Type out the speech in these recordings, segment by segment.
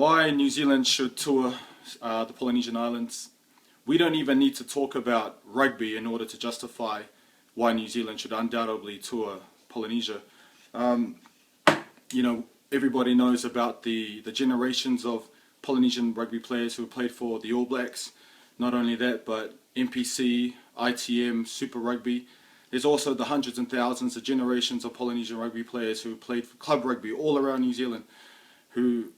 Why New Zealand should tour the Polynesian Islands. We don't even need to talk about rugby in order to justify why New Zealand should undoubtedly tour Polynesia. Everybody knows about the generations of Polynesian rugby players who played for the All Blacks. Not only that, but NPC, ITM, Super Rugby. There's also the hundreds and thousands of generations of Polynesian rugby players who played for club rugby all around New Zealand, who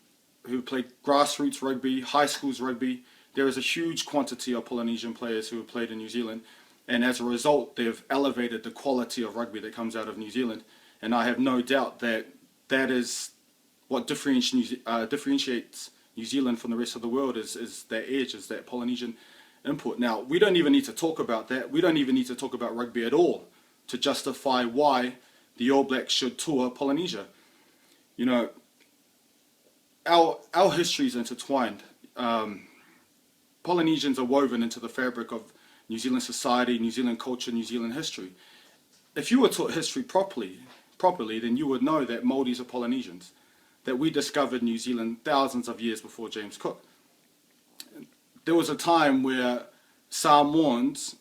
played grassroots rugby, high schools rugby. There is a huge quantity of Polynesian players who have played in New Zealand, and as a result they've elevated the quality of rugby that comes out of New Zealand. And I have no doubt that that is what differentiates New Zealand from the rest of the world, is that edge, is that Polynesian input. Now, we don't even need to talk about that. We don't even need to talk about rugby at all to justify why the All Blacks should tour Polynesia. You know, our history is intertwined. Polynesians are woven into the fabric of New Zealand society, New Zealand culture, New Zealand history. If you were taught history properly, then you would know that Māoris are Polynesians, that we discovered New Zealand thousands of years before James Cook. There was a time where Samoans,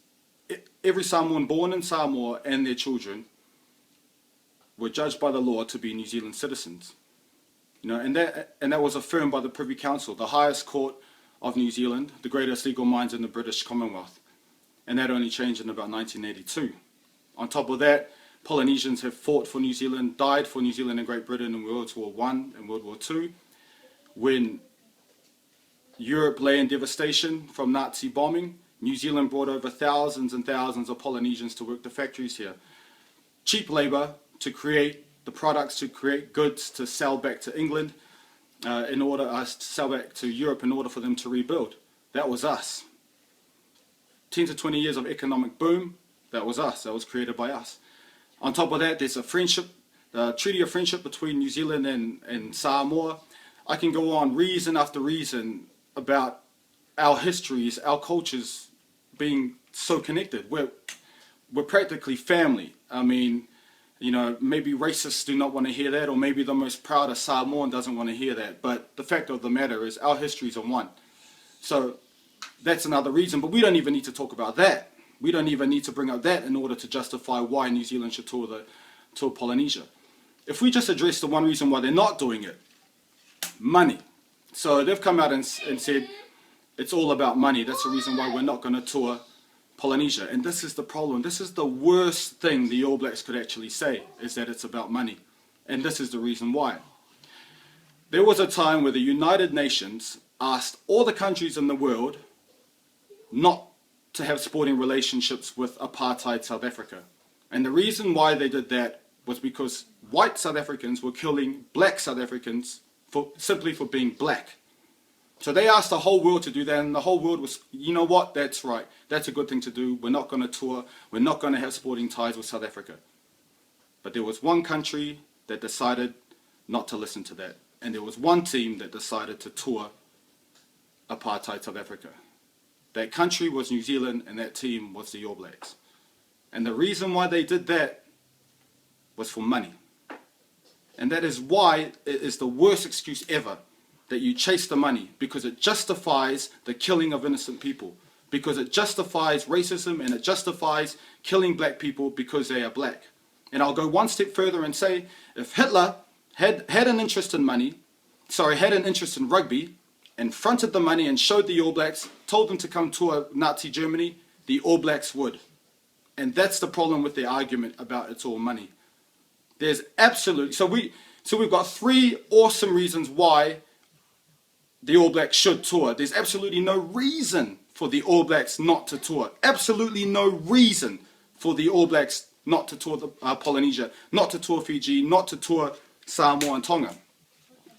every Samoan born in Samoa and their children were judged by the law to be New Zealand citizens. And that was affirmed by the Privy Council, the highest court of New Zealand, the greatest legal minds in the British Commonwealth. And that only changed in about 1982. On top of that, Polynesians have fought for New Zealand, died for New Zealand and Great Britain in World War I and World War II. When Europe lay in devastation from Nazi bombing, New Zealand brought over thousands and thousands of Polynesians to work the factories here. Cheap labour to create the products, to create goods to sell back to England, to sell back to Europe in order for them to rebuild. That was us. 10 to 20 years of economic boom, that was us. That was created by us. On top of that, there's a friendship, the treaty of friendship between New Zealand and Samoa. I can go on reason after reason about our histories, our cultures being so connected. We're practically family. I mean, maybe racists do not want to hear that, or maybe the most proudest Samoan doesn't want to hear that. But the fact of the matter is our histories are one. So that's another reason, but we don't even need to talk about that. We don't even need to bring up that in order to justify why New Zealand should tour Polynesia. If we just address the one reason why they're not doing it, money. So they've come out and said it's all about money. That's the reason why we're not going to tour Polynesia. And this is the problem. This is the worst thing the All Blacks could actually say, is that it's about money. And this is the reason why. There was a time where the United Nations asked all the countries in the world not to have sporting relationships with apartheid South Africa. And the reason why they did that was because white South Africans were killing black South Africans simply for being black. So they asked the whole world to do that, and the whole world was, you know what, that's right, that's a good thing to do. We're not going to tour, we're not going to have sporting ties with South Africa. But there was one country that decided not to listen to that. And there was one team that decided to tour apartheid South Africa. That country was New Zealand, and that team was the All Blacks. And the reason why they did that was for money. And that is why it is the worst excuse ever, that you chase the money, because it justifies the killing of innocent people, because it justifies racism, and it justifies killing black people because they are black. And I'll go one step further and say, if Hitler had an interest in rugby, and fronted the money and showed the All Blacks, told them to come tour Nazi Germany, the All Blacks would. And that's the problem with their argument about it's all money. There's absolutely, so we've got three awesome reasons why the All Blacks should tour. There's absolutely no reason for the All Blacks not to tour. Absolutely no reason for the All Blacks not to tour Polynesia, not to tour Fiji, not to tour Samoa and Tonga.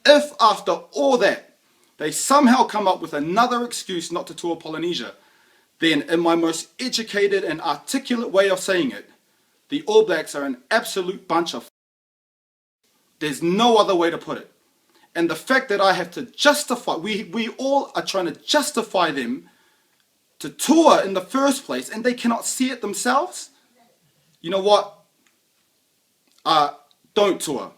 If after all that, they somehow come up with another excuse not to tour Polynesia, then in my most educated and articulate way of saying it, the All Blacks are an absolute bunch of There's no other way to put it. And the fact that I have to justify, we all are trying to justify them to tour in the first place, and they cannot see it themselves. You know what? Don't tour.